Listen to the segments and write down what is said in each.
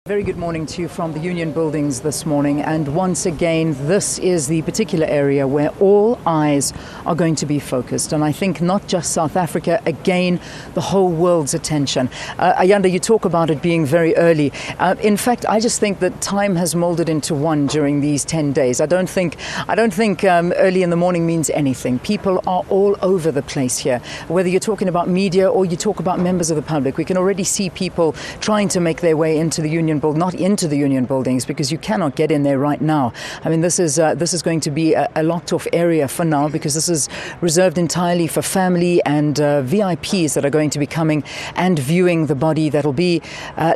Very good morning to you from the Union Buildings this morning, and once again this is the particular area where all eyes are going to be focused, and I think not just South Africa, again the whole world's attention. Ayanda, you talk about it being very early. In fact, I just think that time has molded into one during these 10 days. I don't think early in the morning means anything. People are all over the place here, whether you're talking about media or you talk about members of the public. We can already see people trying to make their way into the not into the Union Buildings, because you cannot get in there right now. I mean, this is going to be a locked off area for now, because this is reserved entirely for family and VIPs that are going to be coming and viewing the body that will be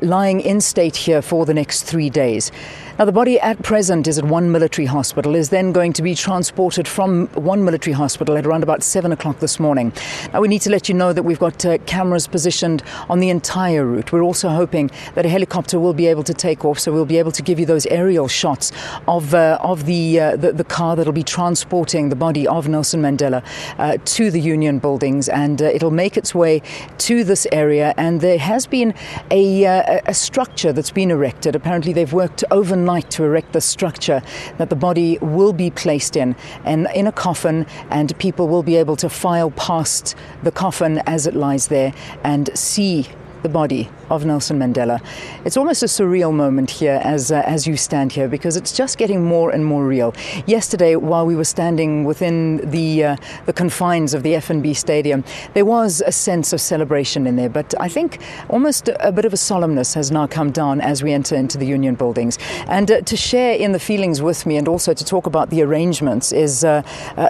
lying in state here for the next 3 days. Now, the body at present is at one military hospital, is then going to be transported from one military hospital at around about 7 o'clock this morning. Now, we need to let you know that we've got cameras positioned on the entire route. We're also hoping that a helicopter will be able to take off, so we'll be able to give you those aerial shots of the car that will be transporting the body of Nelson Mandela to the Union Buildings, and it'll make its way to this area. And there has been a structure that's been erected. Apparently, they've worked overnight to erect the structure that the body will be placed in, and in a coffin, and people will be able to file past the coffin as it lies there and see the body of Nelson Mandela. It's almost a surreal moment here as you stand here, because it's just getting more and more real. Yesterday, while we were standing within the confines of the F&B Stadium, there was a sense of celebration in there, but I think almost a bit of a solemnness has now come down as we enter into the Union Buildings. And to share in the feelings with me and also to talk about the arrangements is the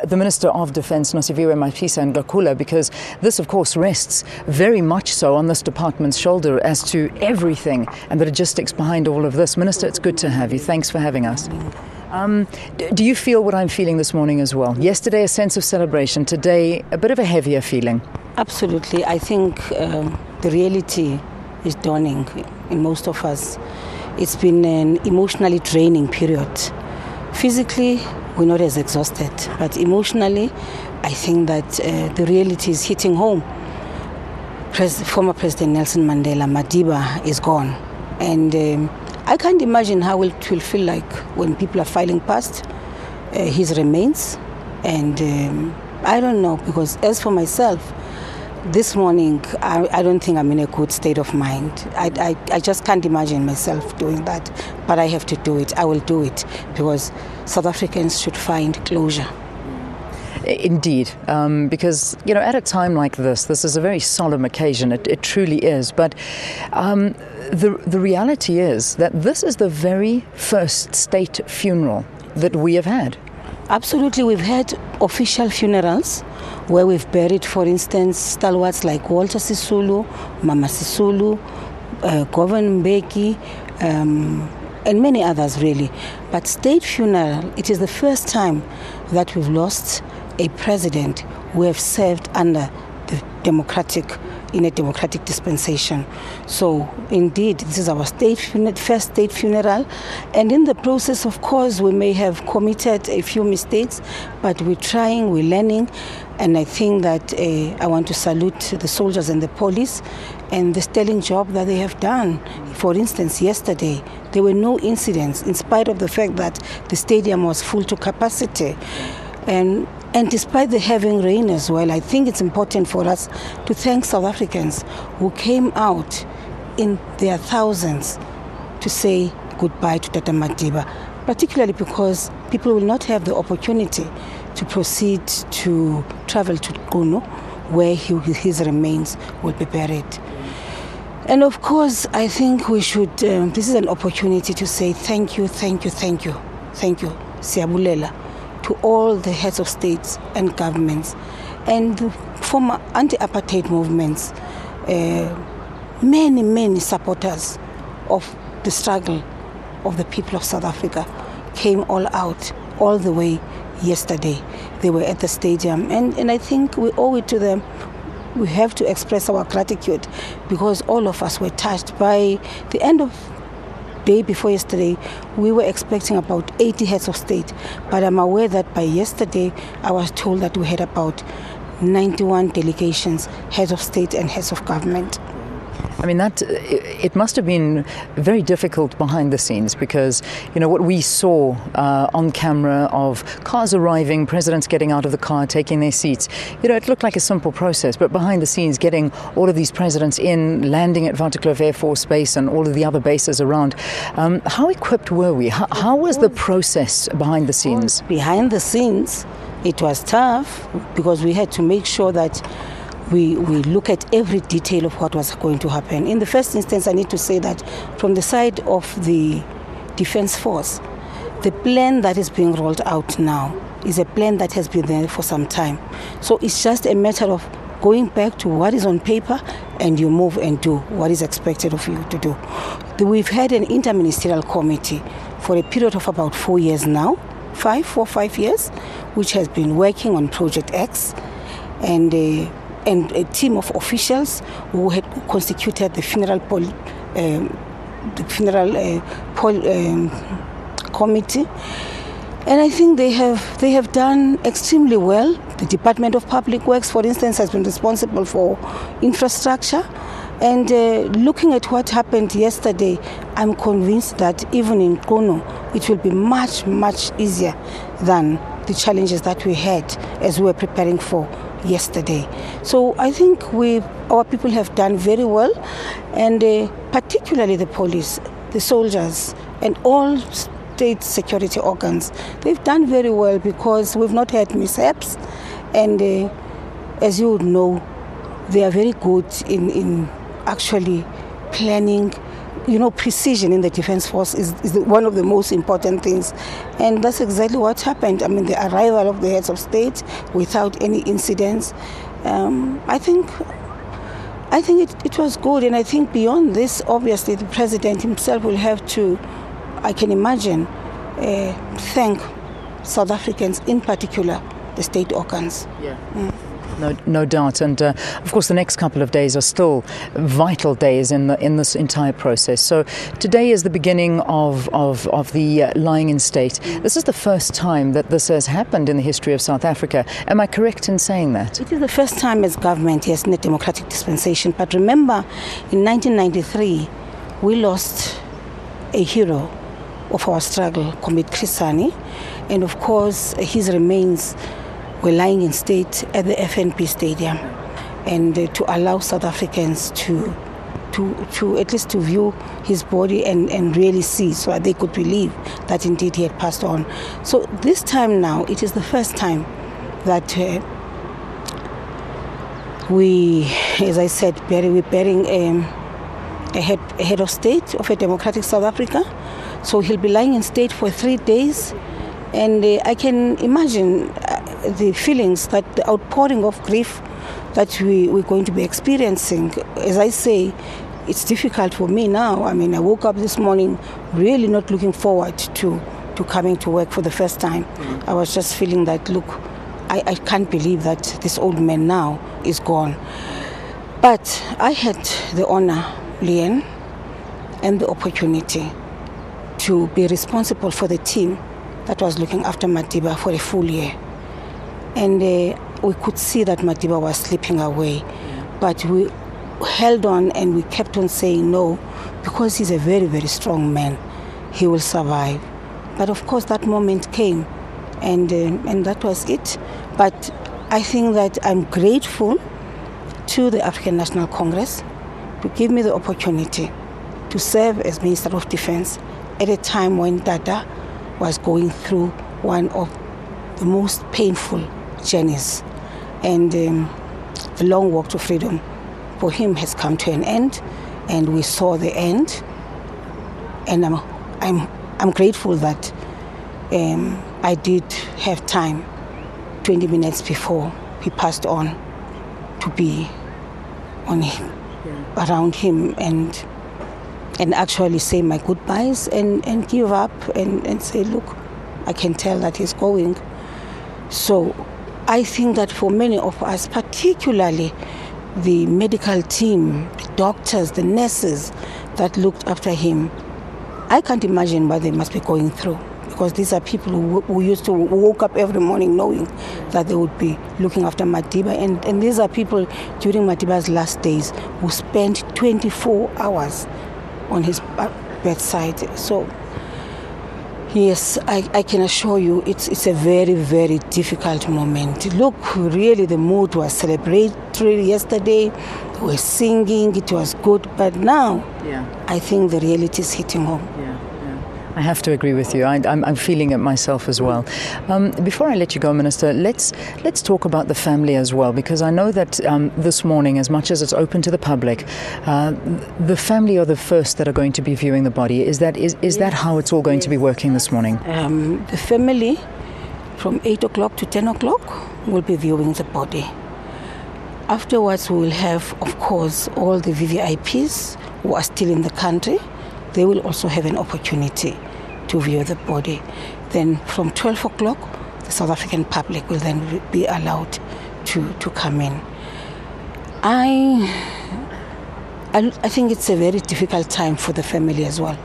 Minister of Defence, Mapisa-Nqakula, because this, of course, rests very much so on this department's shoulder as to everything and the logistics behind all of this. Minister, it's good to have you. Thanks for having us. Do you feel what I'm feeling this morning as well? Yesterday, a sense of celebration. Today, a bit of a heavier feeling. Absolutely. I think the reality is dawning in most of us. It's been an emotionally draining period. Physically, we're not as exhausted, but emotionally, I think that the reality is hitting home. Former President Nelson Mandela, Madiba, is gone. And I can't imagine how it will feel like when people are filing past his remains. And I don't know, because as for myself, this morning, I don't think I'm in a good state of mind. I just can't imagine myself doing that. But I have to do it. I will do it, because South Africans should find closure. Indeed, because, at a time like this is a very solemn occasion. It truly is. But the reality is that this is the very first state funeral that we have had. Absolutely. We've had official funerals where we've buried, for instance, stalwarts like Walter Sisulu, Mama Sisulu, Govan Mbeki, and many others, really. But state funeral, it is the first time that we've lost a president who have served under the in a democratic dispensation. So indeed, this is our first state funeral, and in the process, of course, we may have committed a few mistakes, but we're trying, we're learning, and I think that I want to salute the soldiers and the police and the sterling job that they have done. For instance, yesterday, there were no incidents, in spite of the fact that the stadium was full to capacity. And despite the heavy rain as well, I think it's important for us to thank South Africans who came out in their thousands to say goodbye to Tata Madiba, particularly because people will not have the opportunity to proceed to travel to Qunu, where his remains will be buried. And of course, I think we should, this is an opportunity to say thank you, Siyabulela, to all the heads of states and governments and the former anti-apartheid movements, many supporters of the struggle of the people of South Africa came all out all the way yesterday. They were at the stadium, and I think we owe it to them. We have to express our gratitude, because all of us were touched. By the end of day before yesterday, we were expecting about 80 heads of state, but I'm aware that by yesterday I was told that we had about 91 delegations, heads of state and heads of government. I mean, it must have been very difficult behind the scenes because, what we saw on camera of cars arriving, presidents getting out of the car, taking their seats, it looked like a simple process. But behind the scenes, getting all of these presidents in, landing at Waterkloof Air Force Base and all of the other bases around, how equipped were we? How was the process behind the scenes? Behind the scenes, it was tough because we had to make sure that we look at every detail of what was going to happen. In the first instance, I need to say that from the side of the Defence Force, the plan that is being rolled out now is a plan that has been there for some time. So it's just a matter of going back to what is on paper and you move and do what is expected of you to do. We've had an interministerial committee for a period of about 4 years now, 5 years, which has been working on Project X, and a team of officials who had constituted the funeral committee. And I think they have done extremely well. The Department of Public Works, for instance, has been responsible for infrastructure. And looking at what happened yesterday, I'm convinced that even in Kono, it will be much, much easier than the challenges that we had as we were preparing for yesterday. So I think our people have done very well, and particularly the police, the soldiers, and all state security organs. They've done very well because we've not had mishaps, and as you would know, they are very good in actually planning. Precision in the Defence Force is one of the most important things. And that's exactly what happened. I mean, the arrival of the heads of state without any incidents. I think it was good. And I think beyond this, obviously, the president himself will have to, I can imagine, thank South Africans, in particular, the state organs. Yeah. No doubt, and of course the next couple of days are still vital days in this entire process. So today is the beginning of the lying in state. This is the first time that this has happened in the history of South Africa. Am I correct in saying that? It is the first time as government, yes, in a democratic dispensation. But remember, in 1993, we lost a hero of our struggle, Comrade Chrisani, and of course his remains were lying in state at the FNP Stadium, and to allow South Africans to at least to view his body and really see, so that they could believe that indeed he had passed on. So this time now, it is the first time that we, as I said, we're burying a head of state of a democratic South Africa. So he'll be lying in state for 3 days, and I can imagine the feelings, that the outpouring of grief that we're going to be experiencing. As I say, it's difficult for me now. I mean, I woke up this morning really not looking forward to coming to work for the first time. I was just feeling that, look, I can't believe that this old man now is gone. But I had the honor, Leanne, and the opportunity to be responsible for the team that was looking after Madiba for a full year. And we could see that Madiba was slipping away. But we held on and we kept on saying no, because he's a very, very strong man. He will survive. But of course that moment came, and that was it. But I think that I'm grateful to the African National Congress to give me the opportunity to serve as Minister of Defense at a time when Dada was going through one of the most painful journeys, and the long walk to freedom for him has come to an end, and we saw the end. And I'm grateful that I did have time 20 minutes before he passed on to be around him and actually say my goodbyes and give up and say, look, I can tell that he's going. So I think that for many of us, particularly the medical team, the doctors, the nurses that looked after him, I can't imagine what they must be going through, because these are people who used to woke up every morning knowing that they would be looking after Madiba. And these are people during Madiba's last days who spent 24 hours on his bedside. So, yes, I can assure you it's a very, very difficult moment. Look, really the mood was celebratory yesterday. We were singing, it was good. But now, I think the reality is hitting home. I have to agree with you. I'm feeling it myself as well. Before I let you go, Minister, let's talk about the family as well, because I know that this morning, as much as it's open to the public, the family are the first that are going to be viewing the body. Is that how it's all going to be working this morning? The family, from 8 o'clock to 10 o'clock, will be viewing the body. Afterwards, we will have, of course, all the VVIPs who are still in the country. They will also have an opportunity to view the body. Then from 12 o'clock, the South African public will then be allowed to come in. I think it's a very difficult time for the family as well.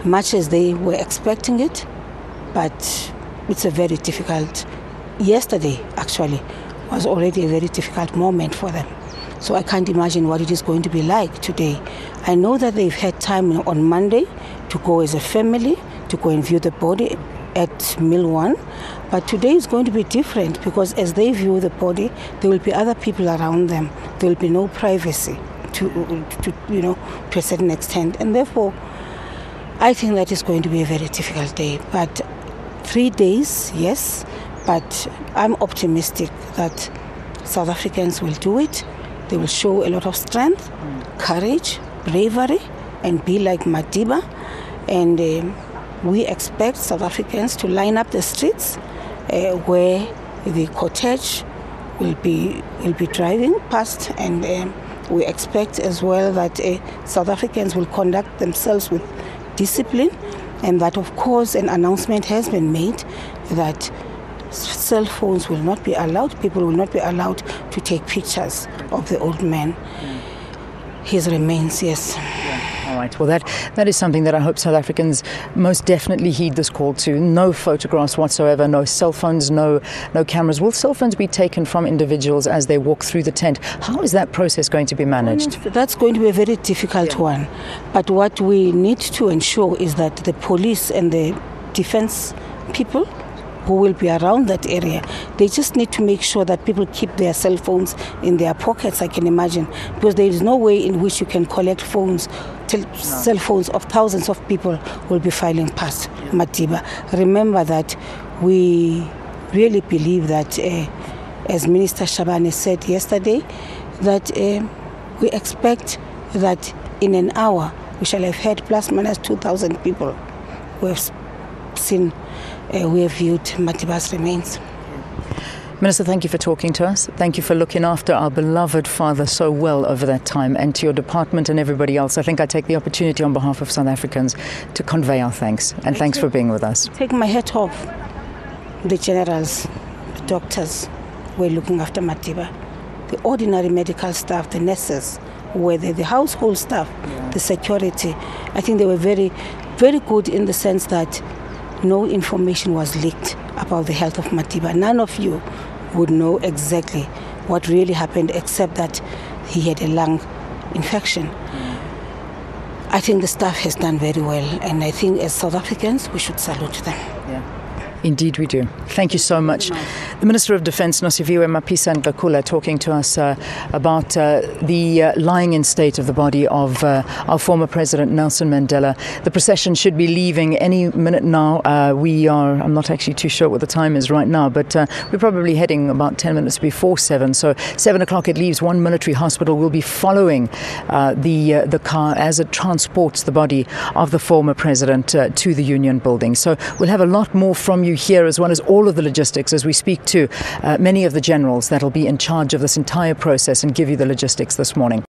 Much as they were expecting it, but it's a very difficult, yesterday actually was already a very difficult moment for them. So I can't imagine what it is going to be like today. I know that they've had time on Monday to go as a family, to go and view the body at Mill 1. But today is going to be different because as they view the body, there will be other people around them. There will be no privacy to a certain extent. And therefore, I think that is going to be a very difficult day. But 3 days, yes, but I'm optimistic that South Africans will do it. They will show a lot of strength, courage, bravery, and be like Madiba. And we expect South Africans to line up the streets where the cortege will be driving past. And we expect as well that South Africans will conduct themselves with discipline. And that, of course, an announcement has been made that cell phones will not be allowed. People will not be allowed to take pictures of the old man. His remains, yes. All right. Well, that is something that I hope South Africans most definitely heed this call to. No photographs whatsoever, no cell phones, no cameras. Will cell phones be taken from individuals as they walk through the tent? How is that process going to be managed? That's going to be a very difficult one. But what we need to ensure is that the police and the defense people who will be around that area, they just need to make sure that people keep their cell phones in their pockets, I can imagine, because there is no way in which you can collect phones till cell phones of thousands of people will be filing past Madiba. Remember that we really believe that, as Minister Shabane said yesterday, that we expect that in an hour we shall have had plus minus 2,000 people who have seen we have viewed Madiba's remains. Minister, thank you for talking to us. Thank you for looking after our beloved father so well over that time, and to your department and everybody else. I think I take the opportunity on behalf of South Africans to convey our thanks, and thanks for being with us. Take my hat off. The generals, the doctors who were looking after Madiba, the ordinary medical staff, the nurses, whether the household staff, the security. I think they were very, very good in the sense that no information was leaked about the health of Madiba. None of you would know exactly what really happened except that he had a lung infection. I think the staff has done very well, and I think as South Africans we should salute them. Indeed we do. Thank you so much. The Minister of Defence, Nosiviwe Mapisa-Nqakula, talking to us about the lying in state of the body of our former President Nelson Mandela. The procession should be leaving any minute now. I'm not actually too sure what the time is right now, but we're probably heading about 10 minutes before 7. So 7 o'clock it leaves. One military hospital will be following the car as it transports the body of the former president to the Union building. So we'll have a lot more from you here, as well as all of the logistics, as we speak to many of the generals that will be in charge of this entire process and give you the logistics this morning.